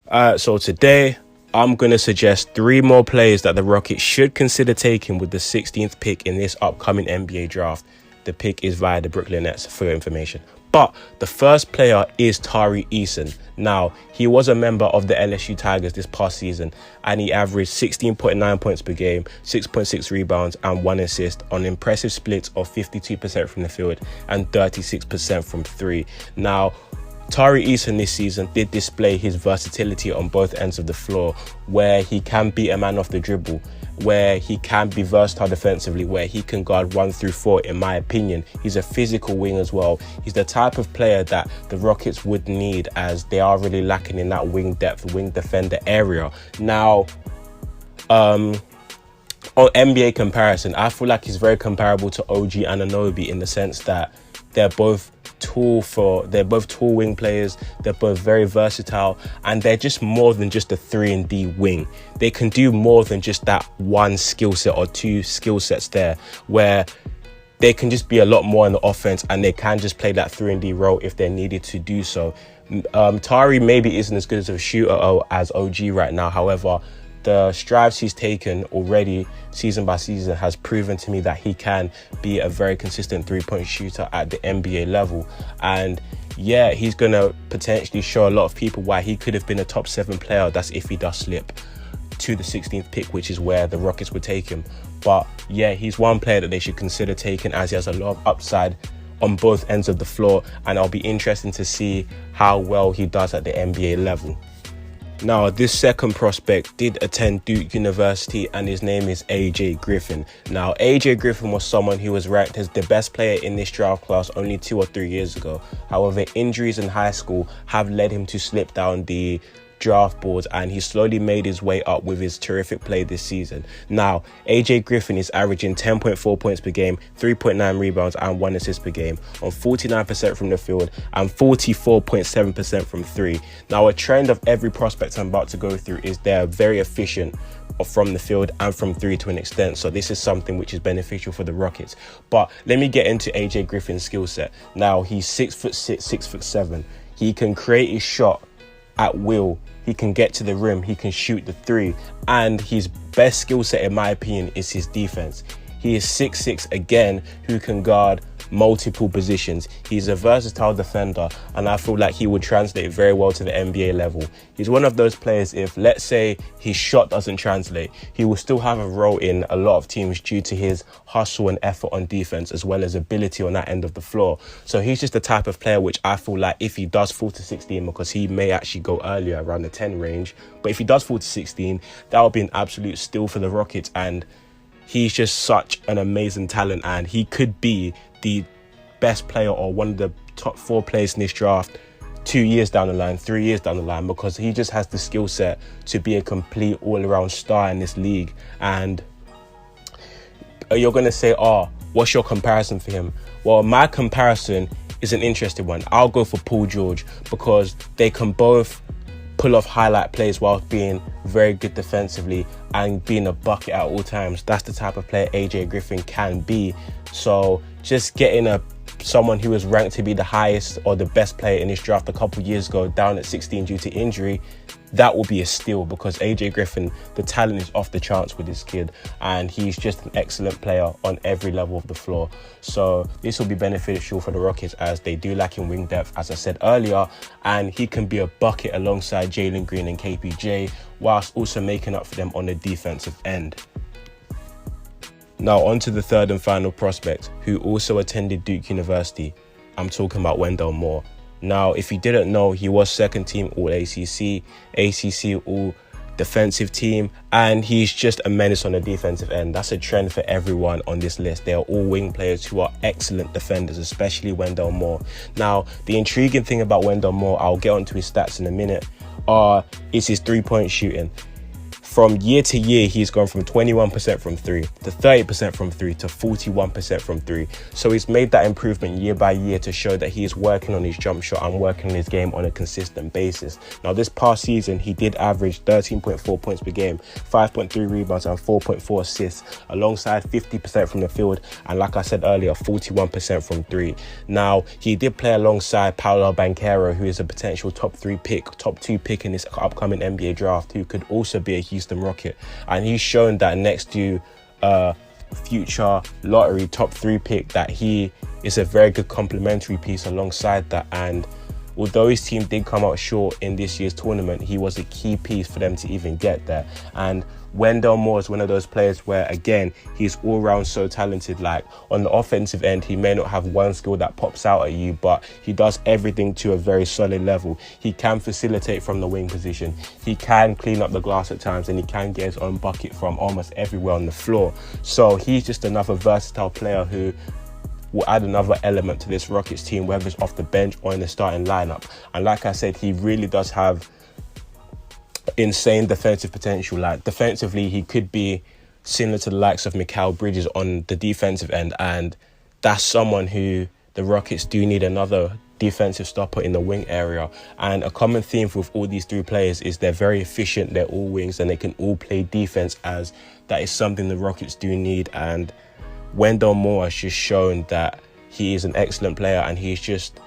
So today I'm going to suggest 3 more players that the Rockets should consider taking with the 16th pick in this upcoming NBA draft. The pick is via the Brooklyn Nets for your information. But the first player is TARI EASON. Now, he was a member of the LSU Tigers this past season, and he averaged 16.9 points per game, 6.6 rebounds, and 1 assist on impressive splits of 52% from the field and 36% from 3. Now, TARI EASON this season did display his versatility on both ends of the floor, where he can beat a man off the dribble, where he can be versatile defensively, where he can guard 1 through 4. In my opinion, he's a physical wing as well. He's the type of player that the Rockets would need, as they are really lacking in that wing depth, wing defender area. Now, on NBA comparison, I feel like he's very comparable to OG Anunoby in the sense that they're both tall wing players. They're both very versatile, and they're just more than just a 3-and-D wing. They can do more than just that one skill set or 2 skill sets there, where they can just be a lot more in the offense, and they can just play that 3-and-D role if they're needed to do so. TARI maybe isn't as good as a shooter as OG right now. However, the strides he's taken already season by season has proven to me that he can be a very consistent 3-point shooter at the NBA level. And yeah, he's going to potentially show a lot of people why he could have been a top 7 player. That's if he does slip to the 16th pick, which is where the Rockets would take him. But yeah, he's one player that they should consider taking, as he has a lot of upside on both ends of the floor, and I'll be interested to see how well he does at the NBA level. Now, this second prospect did attend Duke University, and his name is AJ Griffin. Now, AJ Griffin was someone who was ranked as the best player in this draft class only 2 or 3 years ago. However, injuries in high school have led him to slip down the draft boards, and he slowly made his way up with his terrific play this season. Now, AJ Griffin is averaging 10.4 points per game, 3.9 rebounds, and 1 assist per game on 49% from the field and 44.7% from 3. Now, a trend of every prospect I'm about to go through is they're very efficient from the field and from 3 to an extent. So this is something which is beneficial for the Rockets. But let me get into AJ Griffin's skill set. Now, he's 6'6", 6'7". He can create his shot at will. He can get to the rim, he can shoot the 3, and his best skill set, in my opinion, is his defense. He is 6'6", again, who can guard multiple positions. He's a versatile defender, and I feel like he would translate very well to the NBA level. He's one of those players, if let's say his shot doesn't translate, he will still have a role in a lot of teams due to his hustle and effort on defense, as well as ability on that end of the floor. So he's just the type of player which I feel like if he does fall to 16, because he may actually go earlier around the 10 range, but if he does fall to 16, that would be an absolute steal for the Rockets. And he's just such an amazing talent, and he could be the best player or one of the top 4 players in this draft 2 years down the line, 3 years down the line, because he just has the skill set to be a complete all-around star in this league. And you're going to say, oh, what's your comparison for him? Well, my comparison is an interesting one. I'll go for Paul George, because they can both pull off highlight plays while being very good defensively and being a bucket at all times. That's the type of player AJ Griffin can be. So just getting someone who was ranked to be the highest or the best player in this draft a couple years ago down at 16 due to injury, that will be a steal, because AJ Griffin, the talent is off the charts with this kid, and he's just an excellent player on every level of the floor. So this will be beneficial for the Rockets, as they do lack in wing depth, as I said earlier, and he can be a bucket alongside Jalen Green and KPJ, whilst also making up for them on the defensive end. Now, on to the third and final prospect, who also attended Duke University. I'm talking about Wendell Moore. Now, if you didn't know, he was second team All-ACC, ACC All-Defensive Team, and he's just a menace on the defensive end. That's a trend for everyone on this list. They are all wing players who are excellent defenders, especially Wendell Moore. Now, the intriguing thing about Wendell Moore, I'll get onto his stats in a minute, is his 3-point shooting. from year to year, he's gone from 21% from three to 30% from three to 41% from three. So he's made that improvement year by year to show that he is working on his jump shot and working on his game on a consistent basis. Now, this past season, he did average 13.4 points per game, 5.3 rebounds and 4.4 assists, alongside 50% from the field. And like I said earlier, 41% from three. Now, he did play alongside Paolo Banchero, who is a potential top 2 pick in this upcoming NBA draft, who could also be a Houston Rocket. And he's shown that next to future lottery top 3 pick, that he is a very good complementary piece alongside that. And although his team did come out short in this year's tournament, he was a key piece for them to even get there. And Wendell Moore is one of those players where, again, he's all round so talented. Like, on the offensive end, he may not have one skill that pops out at you, but he does everything to a very solid level. He can facilitate from the wing position, he can clean up the glass at times, and he can get his own bucket from almost everywhere on the floor. So he's just another versatile player who will add another element to this Rockets team, whether it's off the bench or in the starting lineup. And like I said, he really does have insane defensive potential. Like, defensively, he could be similar to the likes of Mikal Bridges on the defensive end, and that's someone who the Rockets do need another defensive stopper in the wing area. And a common theme with all these 3 players is they're very efficient, they're all wings, and they can all play defense, as that is something the Rockets do need. And Wendell Moore has just shown that he is an excellent player, and he's just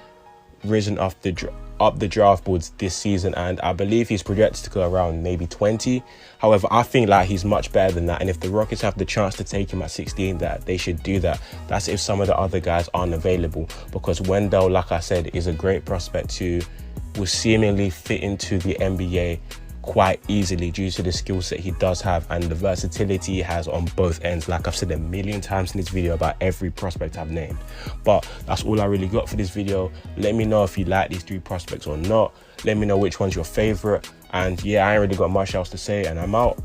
risen up the draft boards this season, and I believe he's projected to go around maybe 20. However, I think like he's much better than that, and if the Rockets have the chance to take him at 16, that they should do that. That's if some of the other guys aren't available, because Wendell, like I said, is a great prospect who will seemingly fit into the NBA quite easily due to the skill set he does have and the versatility he has on both ends. Like I've said a million times in this video about every prospect I've named. But that's all I really got for this video. Let me know if you like these 3 prospects or not. Let me know which one's your favorite. And yeah, I ain't really got much else to say, and I'm out.